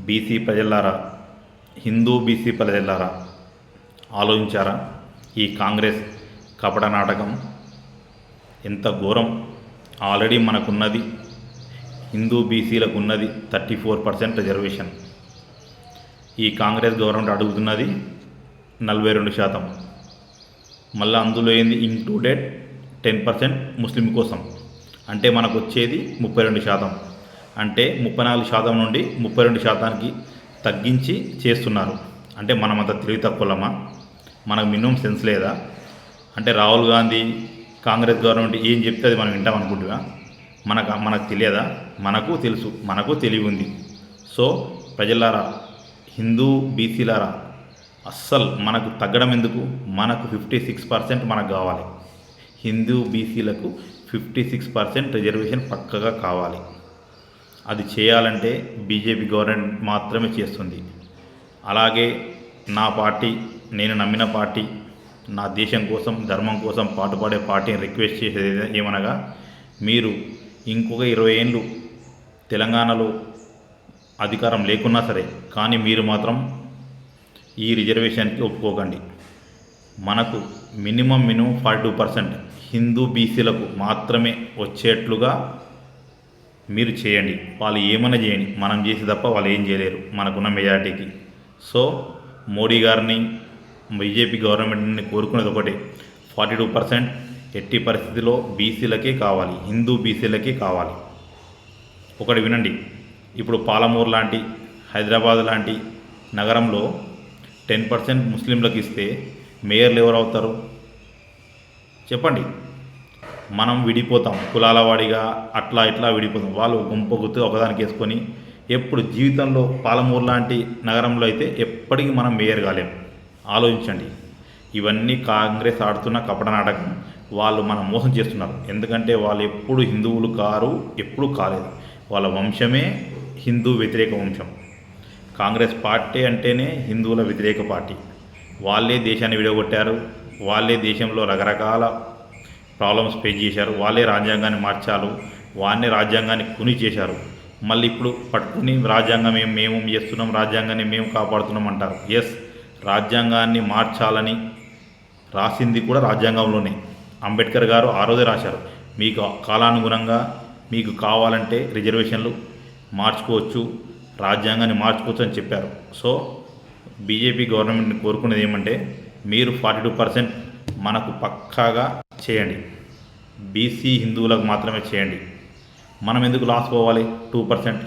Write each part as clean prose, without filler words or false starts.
BC ప్రజలారా, Hindu BC ప్రజలారా, ఆలోచించారా? ఈ కాంగ్రెస్ కపట నాటకం ఎంత ఘోరం! ఆల్రెడీ మనకున్నది హిందూ బీసీలకు ఉన్నది 34% రిజర్వేషన్. ఈ కాంగ్రెస్ గవర్నమెంట్ అడుగుతున్నది 42%. మళ్ళీ అందులో ఏంది ఇంక్లూడెడ్ 10% ముస్లిం కోసం. అంటే మనకు వచ్చేది 32%. అంటే 34% నుండి 32%కి తగ్గించి చేస్తున్నారు. అంటే మనమంతా తెలివి తక్కువలమా? మనకు మినిమం సెన్స్ లేదా? అంటే రాహుల్ గాంధీ కాంగ్రెస్ గవర్నమెంట్ ఏం చెప్తే అది మనం వింటాం అనుకుంటున్నా? మనకు తెలియదా? మనకు తెలుసు, మనకు తెలివి ఉంది. సో ప్రజలారా, హిందూ బీసీలారా, అస్సలు మనకు తగ్గడం ఎందుకు? మనకు 56% మనకు కావాలి. హిందూ బీసీలకు 56% రిజర్వేషన్ పక్కగా కావాలి. అది చేయాలంటే బీజేపీ గవర్నమెంట్ మాత్రమే చేస్తుంది. అలాగే నా పార్టీ, నేను నమ్మిన పార్టీ, నా దేశం కోసం, ధర్మం కోసం పాటుపడే పార్టీని రిక్వెస్ట్ చేసేది ఏమనగా, మీరు ఇంకొక 20 ఏళ్ళు తెలంగాణలో అధికారం లేకున్నా సరే, కానీ మీరు మాత్రం ఈ రిజర్వేషన్కి ఒప్పుకోకండి. మనకు మినిమం 42% హిందూ బీసీలకు మాత్రమే వచ్చేట్లుగా మీరు చేయండి. వాళ్ళు ఏమైనా చేయండి, మనం చేసి తప్ప వాళ్ళు ఏం చేయలేరు మనకున్న మెజారిటీకి. సో మోడీ గారిని, బీజేపీ గవర్నమెంట్ని కోరుకునేది ఒకటే, 42% ఎట్టి పరిస్థితిలో బీసీలకే కావాలి, హిందూ బీసీలకే కావాలి. ఒకటి వినండి, ఇప్పుడు పాలమూరు లాంటి, హైదరాబాద్ లాంటి నగరంలో 10% ముస్లింలకు ఇస్తే మేయర్లు ఎవరు అవుతారు చెప్పండి? మనం విడిపోతాం, కులాల వాడిగా అట్లా ఇట్లా విడిపోతాం. వాళ్ళు గుంపు గుర్తుగా ఒకదానికి వేసుకొని ఎప్పుడు జీవితంలో పాలమూరు లాంటి నగరంలో అయితే ఎప్పటికీ మనం మేయర్ కాలేం. ఆలోచించండి. ఇవన్నీ కాంగ్రెస్ ఆడుతున్న కపట నాటకం. వాళ్ళు మనం మోసం చేస్తున్నారు. ఎందుకంటే వాళ్ళు ఎప్పుడు హిందువులు కారు, ఎప్పుడు కాలేదు. వాళ్ళ వంశమే హిందూ వ్యతిరేక వంశం. కాంగ్రెస్ పార్టీ అంటేనే హిందువుల వ్యతిరేక పార్టీ. వాళ్ళే దేశాన్ని విడగొట్టారు. వాళ్ళే దేశంలో రకరకాల ప్రాబ్లమ్స్ ఫేస్ చేశారు. వాళ్ళే రాజ్యాంగాన్ని మార్చారు. వాళ్ళే రాజ్యాంగాన్ని కుని చేశారు. మళ్ళీ ఇప్పుడు పట్టుకుని రాజ్యాంగం మేము చేస్తున్నాం, రాజ్యాంగాన్ని మేము కాపాడుతున్నాం అంటారు. ఎస్, రాజ్యాంగాన్ని మార్చాలని రాసింది కూడా రాజ్యాంగంలోనే. అంబేద్కర్ గారు ఆ రోజే రాశారు, మీకు కాలానుగుణంగా మీకు కావాలంటే రిజర్వేషన్లు మార్చుకోవచ్చు, రాజ్యాంగాన్ని మార్చుకోవచ్చు అని చెప్పారు. సో బీజేపీ గవర్నమెంట్ని కోరుకునేది ఏమంటే, మీరు 42% మనకు పక్కాగా చేయండి. బీసీ హిందువులకు మాత్రమే చేయండి. మనం ఎందుకు లాస్ పోవాలి? 2%.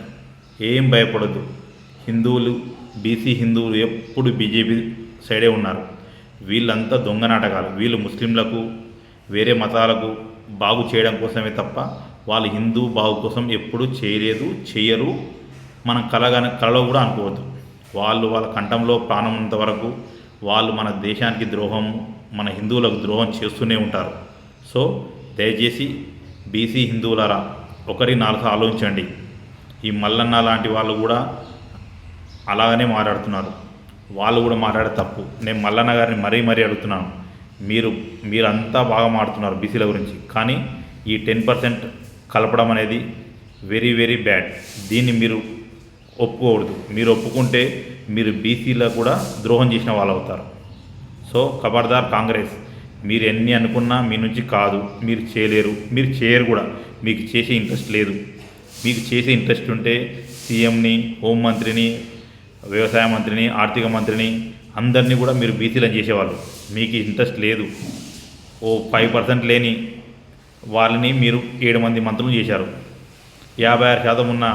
ఏం భయపడద్దు. హిందువులు, బీసీ హిందువులు ఎప్పుడు బీజేపీ సైడే ఉన్నారు. వీళ్ళంతా దొంగ నాటకాలు. వీళ్ళు ముస్లింలకు, వేరే మతాలకు బాగు చేయడం కోసమే తప్ప వాళ్ళు హిందూ బాగు కోసం ఎప్పుడూ చేయలేదు, చేయరు. మనం కలలో కూడా అనుకోవద్దు. వాళ్ళు వాళ్ళ కంఠంలో ప్రాణం ఉన్నంత వరకు వాళ్ళు మన దేశానికి ద్రోహం, మన హిందువులకు ద్రోహం చేస్తూనే ఉంటారు. సో దయచేసి బీసీ హిందువులారా, ఒకరి 4 ఆలోచించండి. ఈ మల్లన్న లాంటి వాళ్ళు కూడా అలాగనే మాట్లాడుతున్నారు. వాళ్ళు కూడా మాట్లాడే తప్పు. నేను మల్లన్న గారిని మరీ అడుగుతున్నాను, మీరంతా బాగా మాట్లాడుతున్నారు బీసీల గురించి, కానీ ఈ 10% కలపడం అనేది వెరీ వెరీ బ్యాడ్. దీన్ని మీరు ఒప్పుకోకూడదు. మీరు ఒప్పుకుంటే మీరు బీసీలో కూడా ద్రోహం చేసిన వాళ్ళు అవుతారు. సో ఖబర్దార్ కాంగ్రెస్, మీరు ఎన్ని అనుకున్నా మీ నుంచి కాదు, మీరు చేయలేరు, మీరు చేయరు కూడా. మీకు చేసే ఇంట్రెస్ట్ లేదు. మీకు చేసే ఇంట్రెస్ట్ ఉంటే సీఎంని, హోంమంత్రిని, వ్యవసాయ మంత్రిని, ఆర్థిక మంత్రిని అందరినీ కూడా మీరు బీసీలను చేసేవాళ్ళు. మీకు ఇంట్రెస్ట్ లేదు. 5% లేని వాళ్ళని మీరు 7 మంది మంత్రులు చేశారు. 56% ఉన్న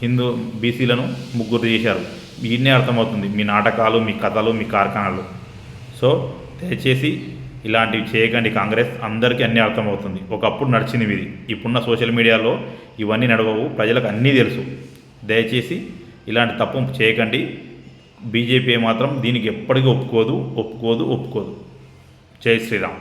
హిందూ బీసీలను 3 చేశారు. వీటినే అర్థమవుతుంది మీ నాటకాలు, మీ కథలు, మీ కార్ఖానాలు. సో దయచేసి ఇలాంటివి చేయకండి కాంగ్రెస్. అందరికీ అన్నీ అర్థమవుతుంది. ఒకప్పుడు నడిచింది మీది. ఇప్పుడున్న సోషల్ మీడియాలో ఇవన్నీ నడవవు, ప్రజలకు అన్నీ తెలుసు. దయచేసి ఇలాంటి తప్పు చేయకండి. బీజేపీ మాత్రం దీనికి ఎప్పటికీ ఒప్పుకోదు. జై శ్రీరామ్.